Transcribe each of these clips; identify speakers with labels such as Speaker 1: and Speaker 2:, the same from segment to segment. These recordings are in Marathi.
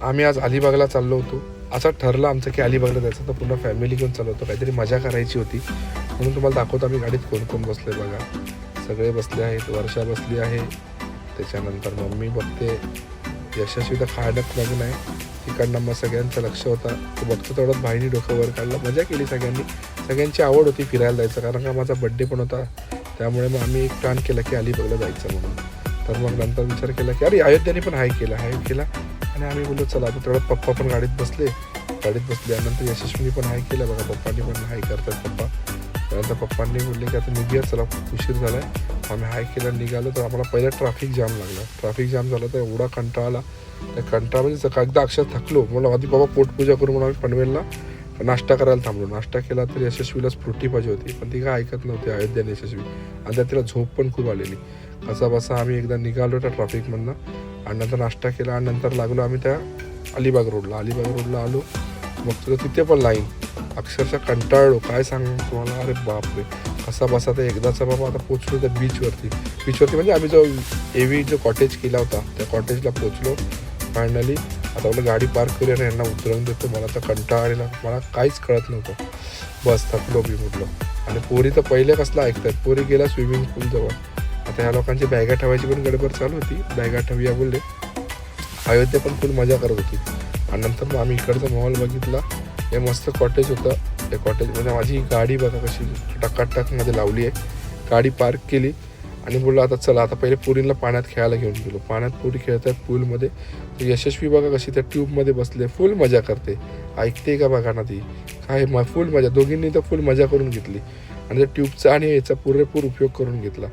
Speaker 1: आम्ही आज अलिबागला चाललो होतो. असं ठरलं आमचं की अलिबागला जायचं, तर पूर्ण फॅमिली घेऊन चाललो होतो. काहीतरी मजा करायची होती म्हणून तुम्हाला दाखवतो आम्ही गाडीत कोण कोण बसले. बघा सगळे बसले आहेत. वर्षा बसली आहे, त्याच्यानंतर मम्मी बघते, यशस्वी तर खाण्यात मग्न आहे. तिकडनं मग सगळ्यांचं लक्ष होता, तो बघतो तेवढंच भाईनी डोकं वर काढलं. मजा केली सगळ्यांनी. सगळ्यांची आवड होती फिरायला जायचं, कारण का माझा बड्डे पण होता. त्यामुळे मग आम्ही एक प्लॅन केला की अलिबागला जायचं म्हणून. तर मग नंतर विचार केला की अरे अयोध्याने पण हाय केला आणि आम्ही बोललो चला आता तेवढं. पप्पा पण गाडीत बसले आणि नंतर यशस्वीनी पण हाय केलं. बघा पप्पांनी पण हाय करतात पप्पा. त्यानंतर पप्पांनी बोलले की आता निघूया चला, खूप उशीर झाला आहे. आम्ही हाय केलं निघालो. तर आम्हाला पहिला ट्रॅफिक जाम लागला. ट्रॅफिक जाम झालं तर एवढा कंटाळा आला. त्या कंटाळा म्हणजे एकदा अक्षर थकलो. मला आधी बाबा पोटपूजा करून म्हणून आम्ही पनवेलला नाश्ता करायला थांबलो. नाश्ता केला तर यशस्वीला फ्रुटी पाहिजे होती, पण ती काय ऐकत नव्हती अयोध्याने यशस्वी. आणि त्यात तिला झोप पण खूप आलेली. कसा बसा आम्ही एकदा निघालो त्या ट्रॅफिकमधनं आणि नंतर नाश्ता केला आणि नंतर लागलो आम्ही त्या अलिबाग रोडला आलो. मग तुला तिथे पण लाईन. अक्षरशः कंटाळलो, काय सांगू तुम्हाला. अरे बापरे, कसा बसा तर एकदाचा बाबा. आता पोचलो त्या बीचवरती म्हणजे आम्ही जो कॉटेज केला होता त्या कॉटेजला पोचलो फायनली. आता आपलं गाडी पार्क करूया आणि यांना उतरवून देतो. मला तर कंटाळा आलेला, मला काहीच कळत नव्हतं. बस थकलो मी म्हटलं. आणि पोरी तर पहिले कसला ऐकतात. पोरी गेला स्विमिंग पूलजवळ. आता ह्या लोकांची बॅगा ठेवायची पण गडबड चालू होती. बॅगा ठेवूया बोलले. अयोध्या पण फुल मजा करत होती. आणि नंतर मग आम्ही इकडचा माहोल बघितला. हे मस्त कॉटेज होतं. ते कॉटेजमध्ये माझी गाडी बघा कशी टकाटकमध्ये लावली आहे. गाडी पार्क केली आणि बोललो आता चला, आता पहिले पुरीला पाण्यात खेळायला घेऊन गेलो. पाण्यात पुरी खेळतात पूलमध्ये. तर यशस्वी बघा कशी त्या ट्यूबमध्ये बसले, फुल मजा करते. ऐकते का बघा ना ती, काय फुल मजा. दोघींनी तर फुल मजा करून घेतली आणि त्या ट्यूबचा आणि याचा पुरेपूर उपयोग करून घेतला.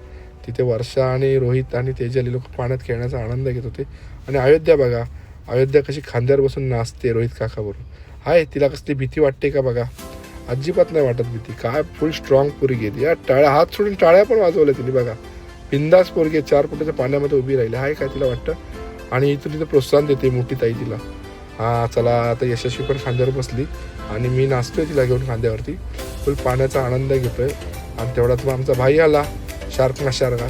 Speaker 1: तिथे वर्षा आणि रोहित आणि तेजल लोक पाण्यात खेळण्याचा आनंद घेत होते. आणि अयोध्या बघा, अयोध्या कशी खांद्यावर बसून नाचते रोहित काकाबरोबर. हाय, तिला कसली भीती वाटते का बघा. अजिबात नाही वाटत भीती. काय फुल स्ट्रॉंग पोरगी गेली. या टाळ्या हात सोडून टाळ्या पण वाजवल्या तिने बघा. बिंदास पोरगी 4 फुटाच्या पाण्यामध्ये उभी राहिली. हाय काय तिला वाटतं. आणि इथून तिथं प्रोत्साहन देते मोठी ताई तिला. हां चला, आता यशस्वी पण खांद्यावर बसली आणि मी नाचतोय तिला घेऊन खांद्यावरती. फुल पाण्याचा आनंद घेतोय. आणि तेवढ्यात मग आमचा भाई आला शार्का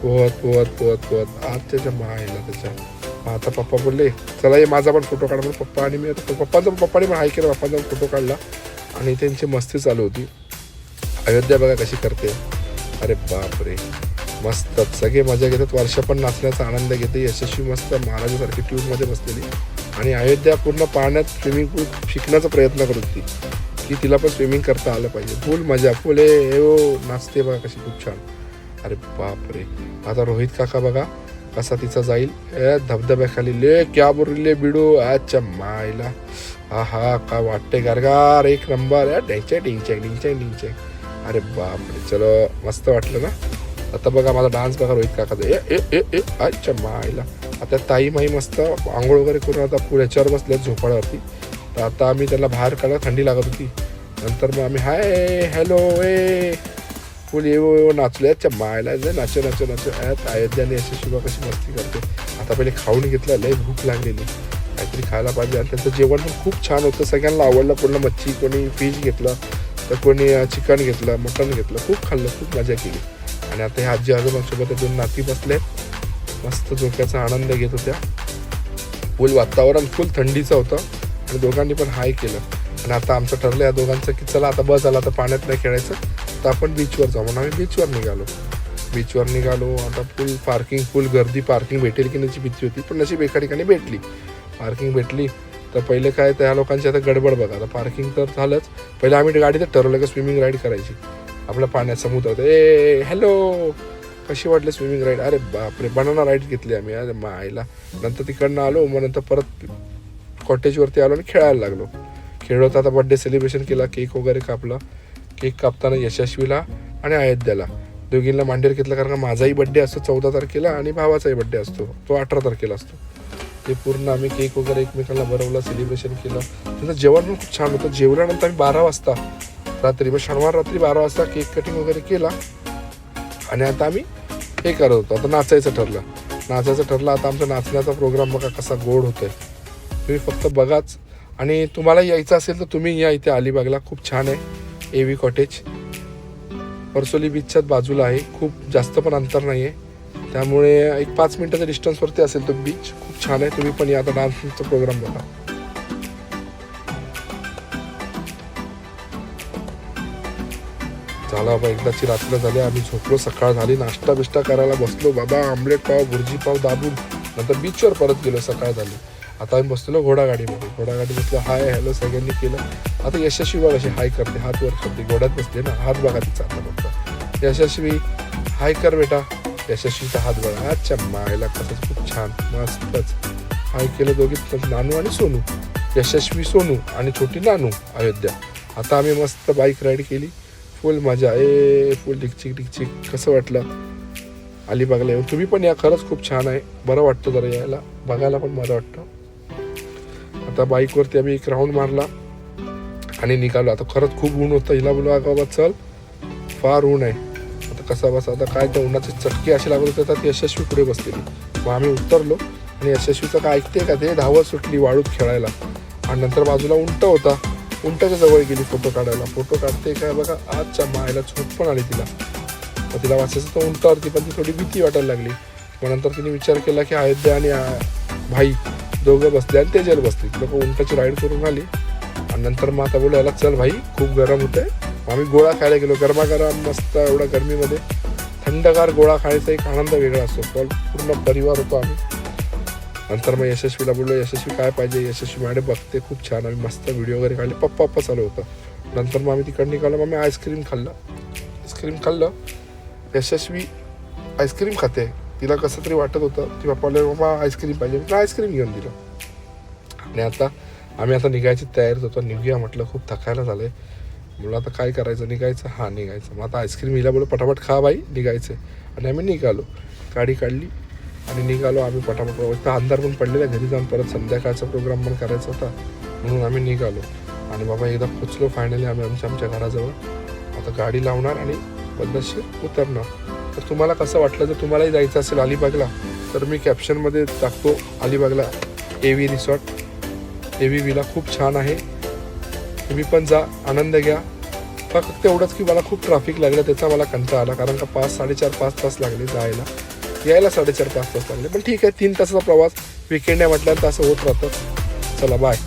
Speaker 1: पोहत आज त्याच्या मायला त्याच्या. आता पप्पा बोलले चला ये माझा पण फोटो काढा. पप्पा आणि मी आता पप्पाने पण हाय केला. पप्पांचा फोटो काढला आणि त्यांची मस्ती चालू होती. अयोध्या बघा कशी करते. अरे बापरे, मस्त सगळे मजा घेतात. वर्षा पण नाचण्याचा आनंद घेते. यशस्वी मस्त महाराजासारखी ट्यूबमध्ये बसलेली. आणि अयोध्या पूर्ण पाण्यात स्विमिंग पूल शिकण्याचा प्रयत्न करत होती की तिला पण स्विमिंग करता आलं पाहिजे. फुल मजा, फुल नाचते बघा कशी, खूप छान. अरे बापरे, आता रोहित काका बघा कसा तिचा जाईल धबधब्याखाली. ले क्या बोलले बिडू आजच्या मायला. हा हा काय वाटते गारगार, एक नंबर. डिंगचॅक. अरे बापरे, चलो मस्त वाटलं ना. आता बघा माझा डान्स बघा रोहित काकाचा. अच्छा मायला. आता ताई माई मस्त आंघोळ वगैरे करून आता पुढ्याच्यावर बसल्या झोपाळ्यावरती. तर आता आम्ही त्याला बाहेर काढला, थंडी लागत होती. नंतर मग आम्ही हाय हॅलो फुल येऊ नाचलो. अच्छा मायला नाचो. अयोध्याने अशी शुभा कशी मस्ती करते. आता पहिले खाऊन घेतलं, लय भूक लागलेली, काहीतरी खायला पाहिजे. आणि त्यांचं जेवण पण खूप छान होतं. सगळ्यांना आवडलं. पूर्ण मच्छी, कोणी फिश घेतलं तर कोणी चिकन घेतलं, मटण घेतलं. खूप खाल्लं, खूप मजा केली. आणि आता ह्या आजी आजोबांसोबत 2 नाती बसले, मस्त झोक्याचा आनंद घेत होत्या. फुल वातावरण फुल थंडीचं होतं आणि दोघांनी पण हाय केलं. आणि आता आमचं ठरलं या दोघांचं की चला आता बस झाला, आता पाण्यात नाही खेळायचं, तर आपण बीचवर जाऊ. म्हणून आम्ही बीचवर निघालो. आता फुल गर्दी. पार्किंग भेटेल की नाही भीती होती, पण नशीब एका ठिकाणी भेटली. पार्किंग भेटली. तर पहिले काय त्या लोकांची आता गडबड बघा. आता पार्किंग तर झालंच. पहिले आम्ही गाडीतच ठरवलं की स्विमिंग राईड करायची आपल्या पाण्यात, समुद्रात. हॅलो कशी वाटली स्विमिंग राईड. अरे बापरे, बनाना राईड घेतली आम्ही. अरे मायला. नंतर तिकडनं आलो. मग नंतर परत कॉटेजवरती आलो आणि खेळायला लागलो. खेळत आता बड्डे सेलिब्रेशन केला. केक वगैरे कापला. केक कापताना यशस्वीला आणि अयोध्याला दोघींना मांडीवर घेतलं, कारण का माझाही बड्डे असतो 14 तारखेला आणि भावाचाही बड्डे असतो तो 18 तारखेला असतो. ते पूर्ण आम्ही केक वगैरे एकमेकांना भरवला, सेलिब्रेशन केलं. त्याचं जेवण पण खूप छान होतं. जेवल्यानंतर आम्ही 12 वाजता रात्री, मग शनिवार रात्री 12 वाजता केक कटिंग वगैरे केला. आणि आता आम्ही हे करत होतो. आता नाचायचं ठरलं. आता आमचा नाचण्याचा प्रोग्राम बघा कसा गोड होतोय. तुम्ही फक्त बघाच. आणि तुम्हाला यायचं असेल तर तुम्ही या इथे अलिबागला. खूप छान आहे. एव्ही कॉटेज परसोली बीचच्याच बाजूला आहे. खूप जास्त पण अंतर नाही आहे. त्यामुळे एक 5 मिनिटाच्या डिस्टन्सवरती असेल तो बीच. खूप छान आहे. तुम्ही पण या आता डान्सचा प्रोग्राम बघा. झाला बाबा, एकदाची रात्र झाली. आम्ही झोपलो, सकाळ झाली, नाश्ता बिष्टा करायला बसलो बाबा. आमलेट पाव, भुर्जी पाव दाबून नंतर बीचवर परत गेलो. सकाळ झाली. आता आम्ही बसलो घोडागाडीमध्ये. घोडागाडी बसलो, हाय हॅलो सगळ्यांनी केलं. आता यशस्वी बघ अशी हाय करते, हात वर करते. घोड्यात बसते ना, हात बघा तिचा आता फक्त. यशस्वी हाय कर बेटा. यशस्वीचा हात बघा. अच्छा मायला कसं खूप छान मस्तच हाय केलं दोघीच, नानू आणि सोनू. यशस्वी सोनू आणि छोटी नानू अयोध्या. आता आम्ही मस्त बाईक राईड केली. फुल मजा फुल डिकचिक डिकचिक. कसं वाटलं अलिबागला येऊन? तुम्ही पण या, खरंच खूप छान आहे. बरं वाटतं जरा यायला, बघायला पण बरं वाटतं. आता बाईकवरती आम्ही एक राऊंड मारला आणि निघालो. आता खरंच खूप ऊन होतं. हिला बोलू बाबा चल, फार ऊन आहे. आता कसा बसा, आता काय त्या उन्हाचे चटके असे लागत होते. तर यशस्वी पुढे बसलेली. मग आम्ही उतरलो आणि यशस्वीचं काय ऐकते का ते धावत सुटली वाळूत खेळायला. आणि नंतर बाजूला उंट होता. उंटाच्या जवळ गेली फोटो काढायला. फोटो काढते काय बघा, आजच्या मायला झोप पण आली तिला. मग तिला वाचायचं तर उंटावरती, पण ती थोडी भीती वाटायला लागली. मग नंतर तिने विचार केला की अयोध्या आणि भाई दोघं बसले आणि तेजल बसले. लोक उंटाची राईड करून आली. आणि नंतर मग आता बोलू याला चल भाई खूप गरम होतं आहे. आम्ही गोळा खायला गेलो. गरमागरम मस्त एवढ्या गरमीमध्ये थंडगार गोळा खायचा एक आनंद वेगळा असतो. पूर्ण परिवार होतो आम्ही. नंतर मग यशस्वीला बोललो, यशस्वी काय पाहिजे? यशस्वी मॅडम बघते खूप छान. आम्ही मस्त व्हिडिओ वगैरे काढले. पप्पा चालू होतं. नंतर मग आम्ही तिकडं निघालो. मग मी आईस्क्रीम खाल्लं. यशस्वी आईस्क्रीम खाते. तिला कसं तरी वाटत होतं. ती पप्पाला बाबा आईस्क्रीम पाहिजे. मी आईस्क्रीम घेऊन दिलं. आणि आता आम्ही निघायची तयारीत होतो. निघूया म्हटलं, खूप थकायला झालं आहे. बोला आता काय करायचं, निघायचं? हां निघायचं. मग आता आईस्क्रीम हिला बोलू पटापट खा बाई, निघायचं. आणि आम्ही निघालो. गाडी काढली आणि निघालो आम्ही पटापट. तर अंधार पण पडलेला, घरी जाऊन परत संध्याकाळचा प्रोग्राम पण करायचा होता. म्हणून आम्ही निघालो. आणि बाबा एकदा पोचलो फायनली आम्ही आमच्या घराजवळ. आता गाडी लावणार आणि पद्धतशीर उतरणार. तर तुम्हाला कसं वाटलं? जर तुम्हालाही जायचं असेल अलिबागला तर मी कॅप्शनमध्ये टाकतो अलिबागला AV रिसॉर्ट, AV विला खूप छान आहे. तुम्ही पण जा, आनंद घ्या. फक्त एवढंच की मला खूप ट्रॅफिक लागलं, त्याचा मला कंटाळा आला. कारण का 4.5 तास लागले जायला, यायला 4.5 तास लागले. पण ठीक आहे, 3 तासाचा प्रवास. विकेंड आहे म्हटल्यानंतर असं होत राहतं. चला बाय.